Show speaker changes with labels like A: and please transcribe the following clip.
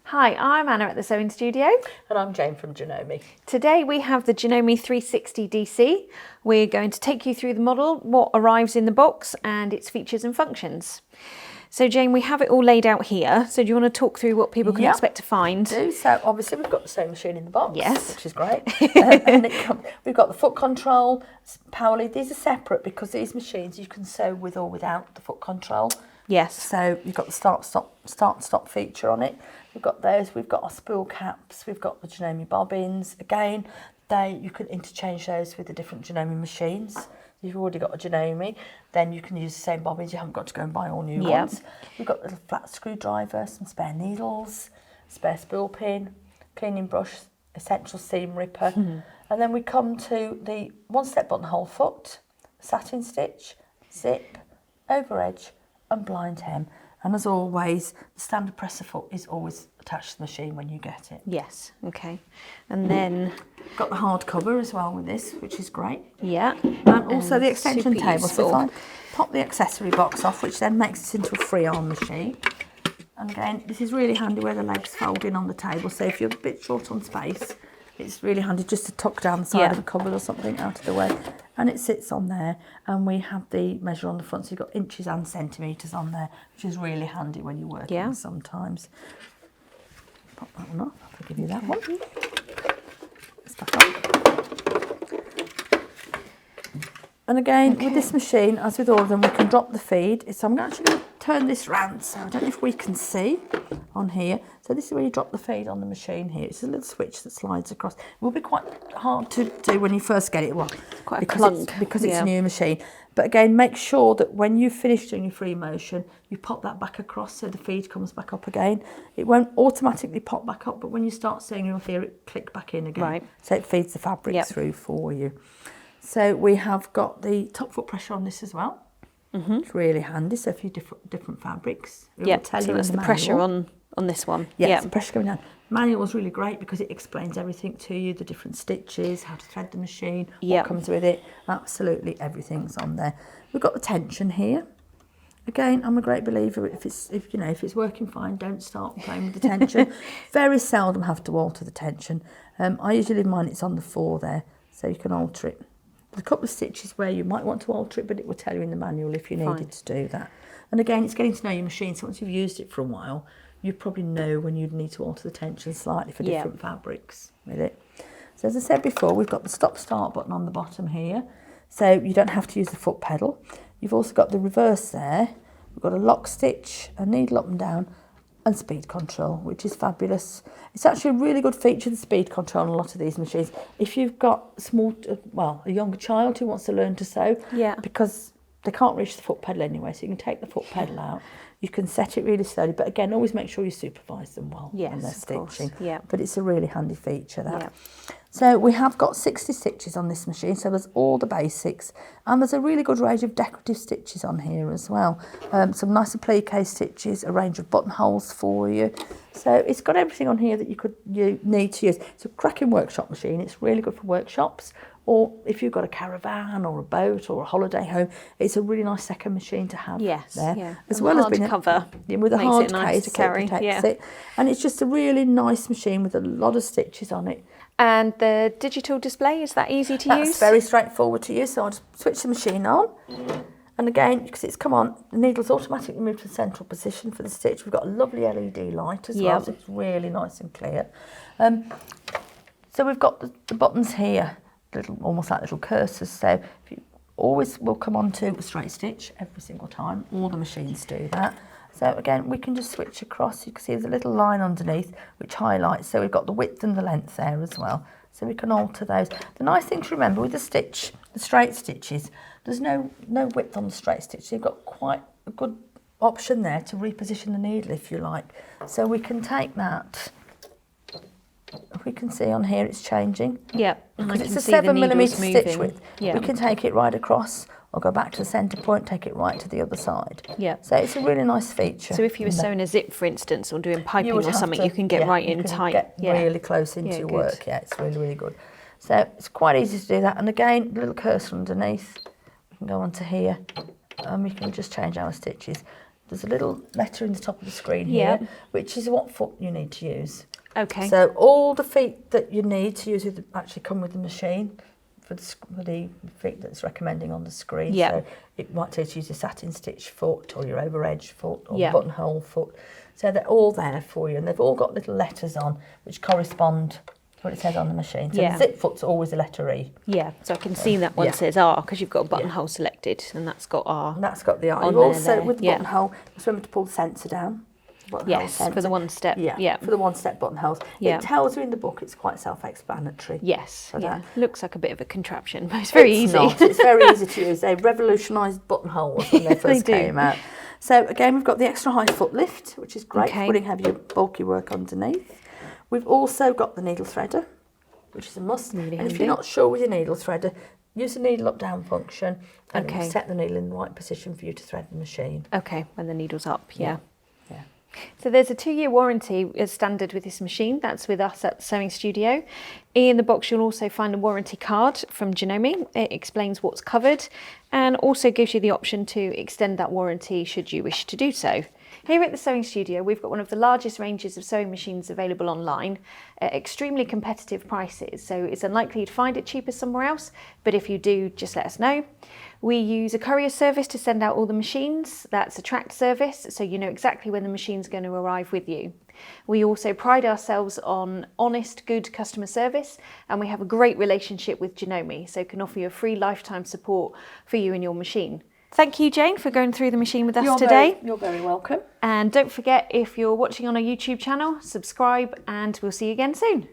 A: Hi, I'm Anna at the Sewing Studio.
B: And I'm Jane from Janome.
A: Today we have the Janome 360DC. We're going to take you through the model, what arrives in the box and its features and functions. So Jane, we have it all laid out here. So do you want to talk through what people can expect to find?
B: So obviously we've got the sewing machine in the box,
A: yes,
B: which is great. We've got the foot control, power lead. These are separate because these machines you can sew with or without the foot control.
A: Yes.
B: So you've got the start stop feature on it. We've got those. We've got our spool caps. We've got the Janome bobbins. Again, you can interchange those with the different Janome machines. If you've already got a Janome, then you can use the same bobbins. You haven't got to go and buy all new ones. We've got a little flat screwdriver, some spare needles, spare spool pin, cleaning brush, essential seam ripper. And then we come to the one-step buttonhole foot, satin stitch, zip, over edge, and blind hem. And as always, the standard presser foot is always attached to the machine when you get it.
A: Yes, okay. And then
B: got the hard cover as well with this, which is great.
A: Yeah.
B: And also the extension table.
A: Useful.
B: So if I pop the accessory box off, which then makes it into a free arm machine. And again, this is really handy where the legs fold in on the table. So if you're a bit short on space, it's really handy just to tuck down the side of a cupboard or something out of the way. And it sits on there, and we have the measure on the front, so you've got inches and centimetres on there, which is really handy when you're working sometimes. Pop that one off, I'll give you that one. It's back on. And again, with this machine, as with all of them, we can drop the feed. So I'm actually going to turn this round, so I don't know if we can see on here. So this is where you drop the feed on the machine here. It's a little switch that slides across. It will be quite hard to do when you first get it. Well,
A: quite a clunk.
B: Because it's a new machine. But again, make sure that when you finish doing your free motion, you pop that back across so the feed comes back up again. It won't automatically pop back up, but when you start sewing, you'll hear it click back in again.
A: Right.
B: So it feeds the fabric through for you. So we have got the top foot pressure on this as well. It's really handy. So a few different fabrics.
A: Yeah, so that's the pressure on this one.
B: Yeah, the pressure going down. Manual is really great because it explains everything to you, the different stitches, how to thread the machine, what comes with it. Absolutely everything's on there. We've got the tension here. Again, I'm a great believer if it's working fine, don't start playing with the tension. Very seldom have to alter the tension. I usually leave mine, it's on the 4 there, so you can alter it. There's a couple of stitches where you might want to alter it, but it will tell you in the manual if you needed to do that. And again, it's getting to know your machine, so once you've used it for a while, you probably know when you'd need to alter the tension slightly for different fabrics with it. So as I said before, we've got the stop-start button on the bottom here, so you don't have to use the foot pedal. You've also got the reverse there. We've got a lock stitch, a needle up and down, and speed control, which is fabulous. It's actually a really good feature, the speed control on a lot of these machines. If you've got a younger child who wants to learn to sew, because they can't reach the foot pedal anyway, so you can take the foot pedal out. You can set it really slowly, but again, always make sure you supervise them well when they're stitching. But it's a really handy feature, that. So we have got 60 stitches on this machine, so there's all the basics, and there's a really good range of decorative stitches on here as well. Some nice applique stitches, a range of buttonholes for you. So it's got everything on here that you need to use. It's a cracking workshop machine. It's really good for workshops, or if you've got a caravan or a boat or a holiday home, it's a really nice second machine to have there. As well as being
A: cover
B: with a hard
A: nice
B: case
A: to carry.
B: It protects it. And it's just a really nice machine with a lot of stitches on it.
A: And the digital display, is that easy to use?
B: That's very straightforward to use. So I'll just switch the machine on. And again, because it's come on, the needle's automatically moved to the central position for the stitch. We've got a lovely LED light as well, so it's really nice and clear. So we've got the buttons here, almost like little cursors. So if you always will come on to a straight stitch every single time. All the machines do that. So again, we can just switch across. You can see there's a little line underneath which highlights. So we've got the width and the length there as well. So we can alter those. The nice thing to remember with the straight stitches, there's no width on the straight stitch. So you've got quite a good option there to reposition the needle if you like. So we can take that. If we can see on here, it's changing. Because it's a 7mm stitch width. We can take it right across, or go back to the centre point, take it right to the other side. So it's a really nice feature.
A: So if you were sewing a zip, for instance, or doing piping or something, you can get right in tight.
B: Get really close into your work. It's really, really good. So it's quite easy to do that. And again, the little cursor underneath, we can go onto here, and we can just change our stitches. there's a little letter in the top of the screen
A: Yeah.
B: here, which is what foot you need to use.
A: Okay.
B: So all the feet that you need to use actually come with the machine for the feet that's recommending on the screen.
A: Yeah.
B: So it might tell you to use a satin stitch foot or your over edge foot or
A: Yeah.
B: buttonhole foot. So they're all there for you, and they've all got little letters on which correspond to what it says on the machine. So
A: Yeah.
B: the zip foot's always a letter E.
A: Yeah, so I can see that one
B: Yeah.
A: says R because you've got a buttonhole selected, and that's got R.
B: And that's got the R.
A: On
B: You've
A: there,
B: also,
A: there.
B: with the
A: Yeah.
B: buttonhole, just remember to pull the sensor down. Buttonhole
A: Yes, for
B: sensor.
A: the one step.
B: Yeah,
A: Yeah.
B: for the one-step buttonholes.
A: Yeah.
B: It tells you in the book, it's quite self-explanatory.
A: Yes,
B: for
A: yeah.
B: that.
A: Looks like a bit of a contraption, but it's very
B: It's
A: easy.
B: not. It's very easy to use. They revolutionised buttonholes when they first
A: do.
B: came out. So again, we've got the extra high foot lift, which is great
A: Okay.
B: for putting heavy, bulky work underneath. We've also got the needle threader, which is a must.
A: Really
B: and if
A: handy.
B: you're not sure with your needle threader, use the needle up-down function and
A: Okay.
B: set the needle in the right position for you to thread the machine.
A: Okay, when the needle's up, yeah.
B: Yeah.
A: So there's a 2-year warranty as standard with this machine. That's with us at the Sewing Studio. In the box you'll also find a warranty card from Janome. It explains what's covered and also gives you the option to extend that warranty should you wish to do so. Here at the Sewing Studio we've got one of the largest ranges of sewing machines available online at extremely competitive prices, so it's unlikely you'd find it cheaper somewhere else, but if you do, just let us know. We use a courier service to send out all the machines. That's a tracked service, so you know exactly when the machine's going to arrive with you. We also pride ourselves on honest, good customer service, and we have a great relationship with Janome, so can offer you a free lifetime support for you and your machine. Thank you, Jane, for going through the machine with us today.
B: You're very welcome.
A: And don't forget, if you're watching on our YouTube channel, subscribe, and we'll see you again soon.